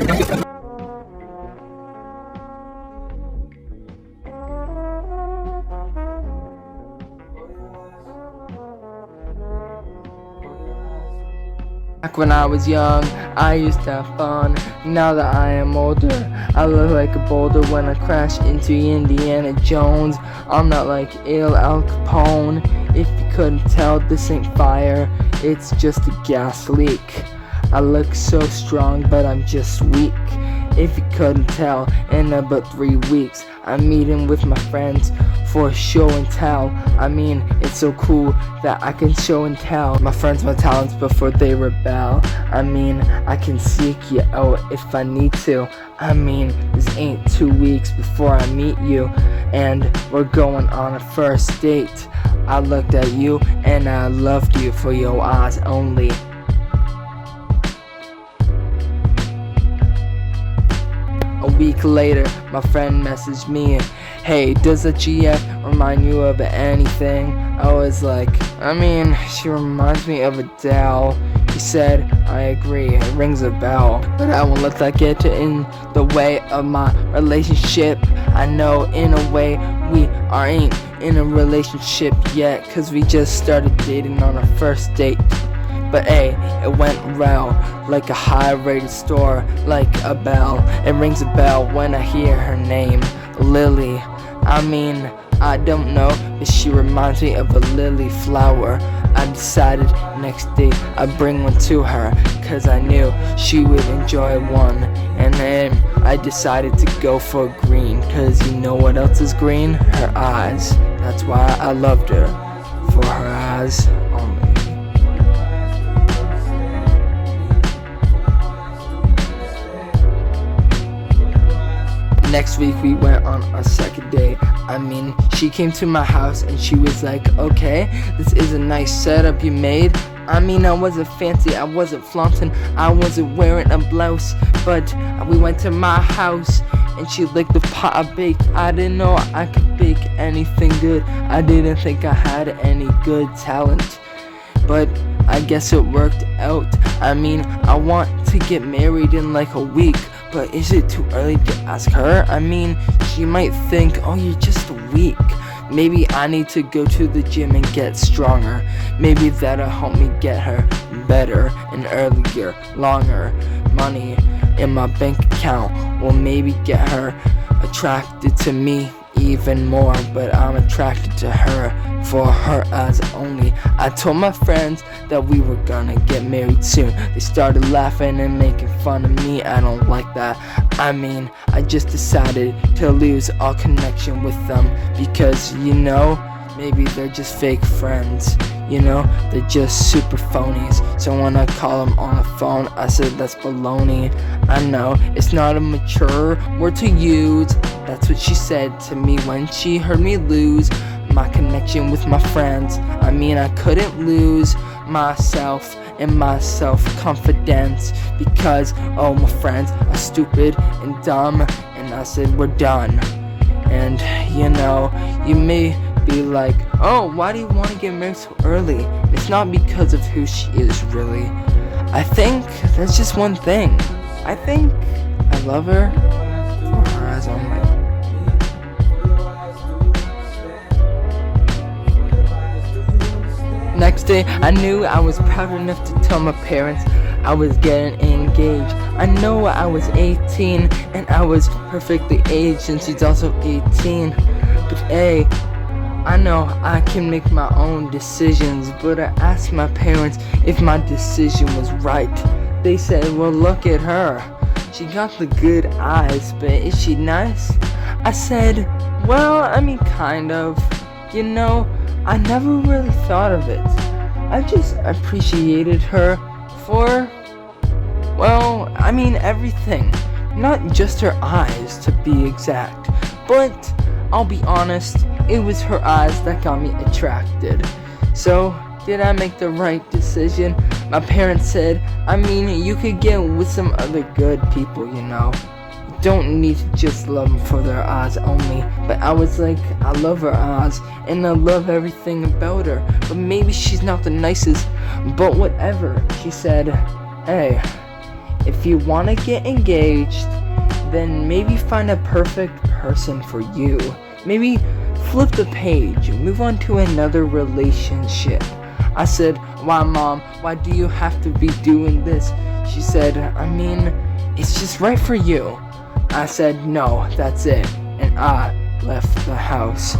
Back when I was young, I used to have fun. Now that I am older, I look like a boulder when I crash into Indiana Jones. I'm not like Al Capone. If you couldn't tell, this ain't fire, it's just a gas leak. I look so strong, but I'm just weak. If you couldn't tell, in about 3 weeks, I'm meeting with my friends for show and tell. I mean, it's so cool that I can show and tell my friends my talents before they rebel. I mean, I can seek you out if I need to. I mean, this ain't 2 weeks before I meet you, and we're going on a first date. I looked at you and I loved you for your eyes only. A week later, my friend messaged me, "Hey, does the GF remind you of anything?" I was like, I mean, she reminds me of Adele. He said, I agree, it rings a bell, but I won't let that get in the way of my relationship. I know in a way we ain't in a relationship yet, cause we just started dating on our first date. But hey, it went well, like a high-rated store, like a bell. It rings a bell when I hear her name, Lily. I mean, I don't know, but she reminds me of a lily flower. I decided next day I'd bring one to her, cause I knew she would enjoy one. And then I decided to go for green, cause you know what else is green? Her eyes. That's why I loved her, for her eyes only. Next week we went on our second date. I mean, she came to my house and she was like, okay, this is a nice setup you made. I mean, I wasn't fancy, I wasn't flaunting, I wasn't wearing a blouse, but we went to my house and she licked the pot I baked. I didn't know I could bake anything good. I didn't think I had any good talent, but I guess it worked out. I mean, I want to get married in like a week, but is it too early to ask her? I mean, she might think, oh, you're just weak. Maybe I need to go to the gym and get stronger. Maybe that'll help me get her better and earlier, longer. Money in my bank account will maybe get her attracted to me even more, but I'm attracted to her for her eyes only. I told my friends that we were gonna get married soon. They started laughing and making fun of me. I don't like that. I mean, I just decided to lose all connection with them because, you know, maybe they're just fake friends. You know, they're just super phonies. So when I call them on the phone, I said that's baloney. I know, it's not a mature word to use. That's what she said to me when she heard me lose my connection with my friends. I mean, I couldn't lose myself and my self-confidence because, oh, my friends are stupid and dumb. And I said, we're done. And, you know, you may be like, oh, why do you want to get married so early? It's not because of who she is, really. I think that's just one thing. I think I love her for her eyes only. Next day, I knew I was proud enough to tell my parents I was getting engaged. I know I was 18 and I was perfectly aged and she's also 18. But hey, I know I can make my own decisions, but I asked my parents if my decision was right. They said, well, look at her. She got the good eyes, but is she nice? I said, well, I mean, kind of. You know, I never really thought of it. I just appreciated her for, well, I mean, everything. Not just her eyes, to be exact. But I'll be honest, it was her eyes that got me attracted. So, did I make the right decision? My parents said, I mean, you could get with some other good people, you know. You don't need to just love them for their eyes only. But I was like, I love her eyes, and I love everything about her. But maybe she's not the nicest, but whatever. She said, hey, if you wanna get engaged, then maybe find a perfect person for you. Maybe flip the page, move on to another relationship. I said, why mom, why do you have to be doing this? She said, I mean, it's just right for you. I said, no, that's it. And I left the house.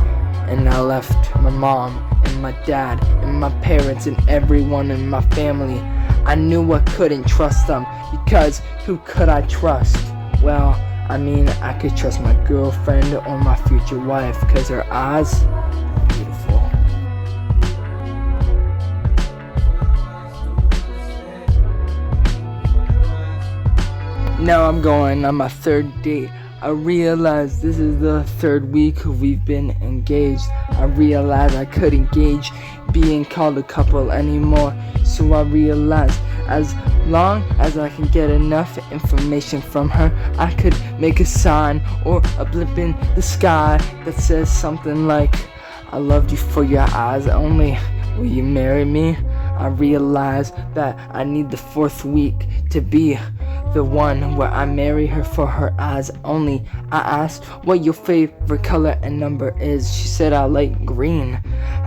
And I left my mom and my dad and my parents and everyone in my family. I knew I couldn't trust them, because who could I trust? Well, I mean, I could trust my girlfriend or my future wife, because her eyes are beautiful. Now I'm going on my third date. I realized this is the third week we've been engaged. I realized I couldn't gauge being called a couple anymore. So I realized as long as I can get enough information from her, I could make a sign or a blip in the sky that says something like, I loved you for your eyes only, will you marry me? I realized that I need the fourth week to be the one where I marry her for her eyes only. I asked what your favorite color and number is. She said I like green.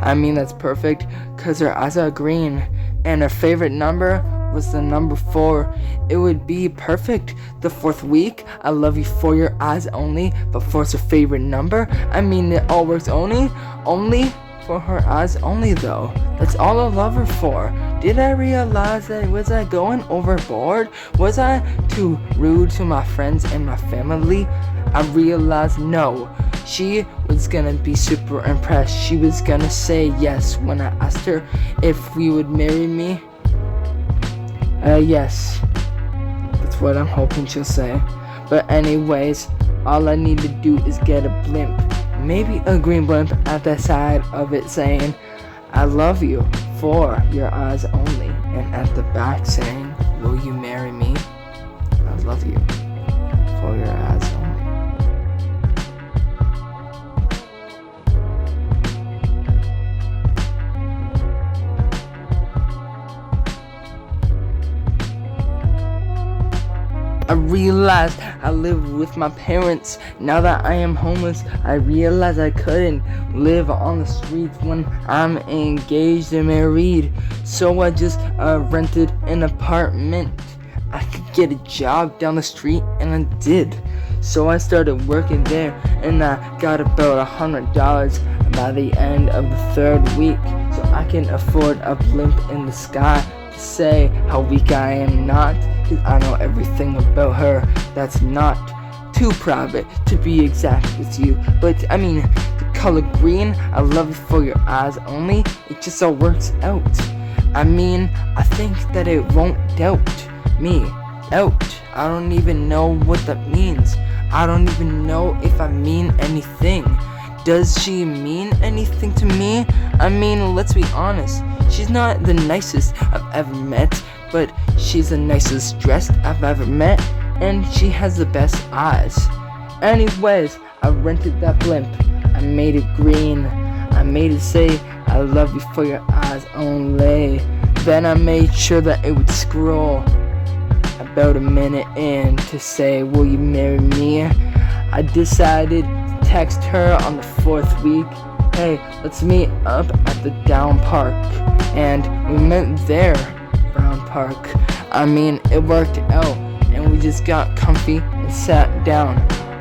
I mean, that's perfect, cause her eyes are green. And her favorite number was the number 4. It would be perfect. The fourth week, I love you for your eyes only, but 4's her favorite number. I mean, it all works only for her eyes only though. That's all I love her for. Did I realize that? Was I going overboard? Was I too rude to my friends and my family? I realized no. She was gonna be super impressed. She was gonna say yes when I asked her if we would marry me. Yes. That's what I'm hoping she'll say. But anyways, all I need to do is get a blimp. Maybe a green blimp at the side of it saying, I love you for your eyes only. And at the back saying, will you marry me? I love you for your eyes only. I realized I lived with my parents. Now that I am homeless, I realized I couldn't live on the streets when I'm engaged and married. So I just rented an apartment. I could get a job down the street, and I did. So I started working there, and I got about $100 by the end of the third week. So I can afford a blimp in the sky to say how weak I am not. Cause I know everything about her that's not too private to be exact with you. But I mean, the color green, I love it for your eyes only. It just all works out. I mean, I think that it won't doubt me out. I don't even know what that means. I don't even know if I mean anything. Does she mean anything to me? I mean, let's be honest. She's not the nicest I've ever met, but she's the nicest dressed I've ever met, and she has the best eyes. Anyways, I rented that blimp. I made it green. I made it say, I love you for your eyes only. Then I made sure that it would scroll about a minute in to say, will you marry me? I decided to text her on the fourth week, hey, let's meet up at the Down Park. And we met there, Brown Park. I mean, it worked out, and we just got comfy and sat down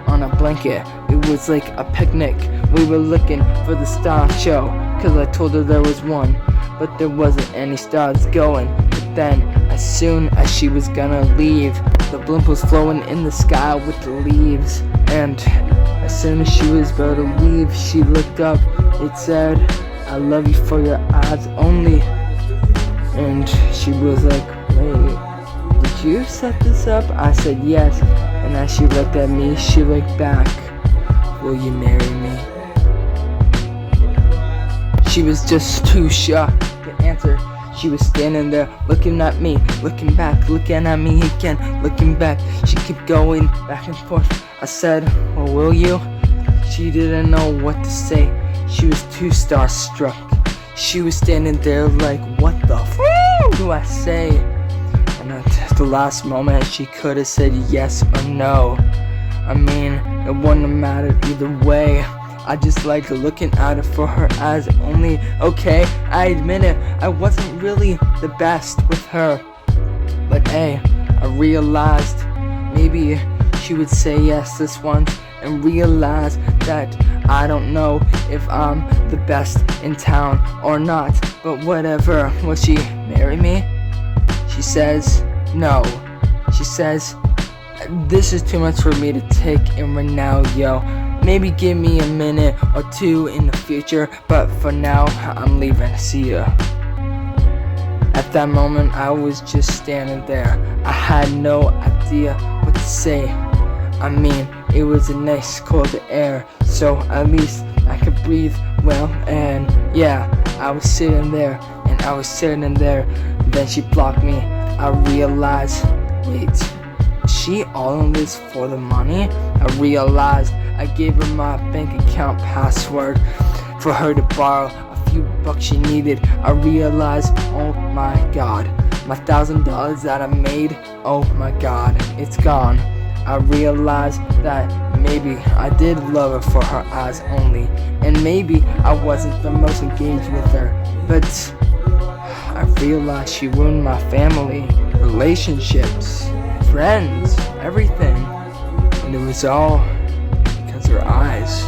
on a blanket. It was like a picnic. We were looking for the star show, cause I told her there was one, but there wasn't any stars going. But then, as soon as she was gonna leave, the blimp was flowing in the sky with the leaves. And as soon as she was about to leave, she looked up. It said, I love you for your eyes only. And she was like, wait, did you set this up? I said yes. And as she looked at me, she looked back. Will you marry me? She was just too shocked to answer. She was standing there looking at me, looking back, looking at me again, looking back. She kept going back and forth. I said, well, will you? She didn't know what to say. She was too starstruck. She was standing there like, what the f do I say? And I the last moment she could have said yes or no. I mean, it wouldn't have mattered either way. I just liked looking at it for her eyes only. Okay, I admit it, I wasn't really the best with her. But hey, I realized maybe she would say yes this once, and realize that I don't know if I'm the best in town or not. But whatever, will she marry me? She says no. She says, this is too much for me to take in right now, yo. Maybe give me a minute or two in the future, but for now, I'm leaving. See ya. At that moment, I was just standing there. I had no idea what to say. I mean, it was a nice cold air, so at least I could breathe well. And yeah, I was sitting there, and I was sitting there. Then she blocked me. I realized, wait, is she all in this for the money? I realized I gave her my bank account password for her to borrow a few bucks she needed. I realized, oh my god, my $1,000 that I made, oh my god, it's gone. I realized that maybe I did love her for her eyes only, and maybe I wasn't the most engaged with her, but I realized she ruined my family, relationships, friends, everything, and it was all because of her eyes.